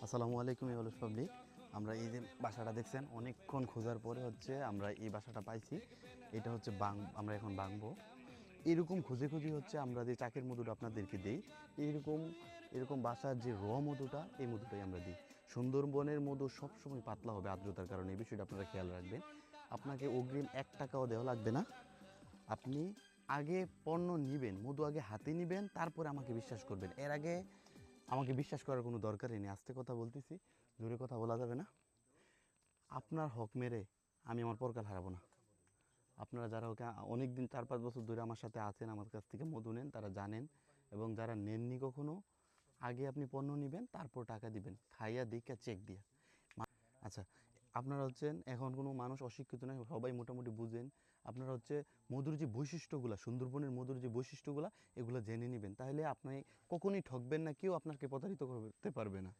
আসসালামু আলাইকুম অলস পাবলিক। আমরা এই যে বাসাটা দেখছেন অনেকক্ষণ খোঁজার পরে হচ্ছে আমরা এই বাসাটা পাইছি। এটা হচ্ছে আমরা এখন বাংবো। এরকম খুঁজে খুঁজে হচ্ছে আমরা যে চাকের মধুটা আপনাদেরকে দিই, এইরকম এরকম বাসার যে মধুটা, এই মধুটাই আমরা দিই। সুন্দরবনের মধু সবসময় পাতলা হবে আর্দ্রতার কারণে, এই বিষয়টা আপনারা খেয়াল রাখবেন। আপনাকে অগ্রিম 1 টাকাও দেওয়া লাগবে না। আপনি আগে পণ্য নিবেন, মধু আগে হাতে নিবেন, তারপরে আমাকে বিশ্বাস করবেন। এর আগে আমাকে বিশ্বাস করার কোনো দরকারই নেই। আস্তে কথা বলতেছি, জোরে কথা বলা যাবে না। আপনার হক মেরে আমি আমার পরকাল হারাবো না। আপনারা যারা ওকে অনেক দিন 4-5 বছর ধরে আমার সাথে আছেন, আমার কাছ থেকে মধু নেন, তারা জানেন। এবং যারা নেননি কখনো, আগে আপনি পণ্য নেবেন, তারপর টাকা দিবেন, খাইয়া দেখা চেক দিয়া। আচ্ছা, আপনারা হচ্ছেন এখন কোনো মানুষ অশিক্ষিত নয়, সবাই মোটামুটি বুঝেন। আপনারা হচ্ছে মধুর যে বৈশিষ্ট্যগুলো, সুন্দরবনের মধুর যে বৈশিষ্ট্যগুলো, এগুলো জেনে নেবেন। তাহলে আপনি কখনোই ঠকবেন না, কেউ আপনাকে প্রতারিত করতে পারবে না।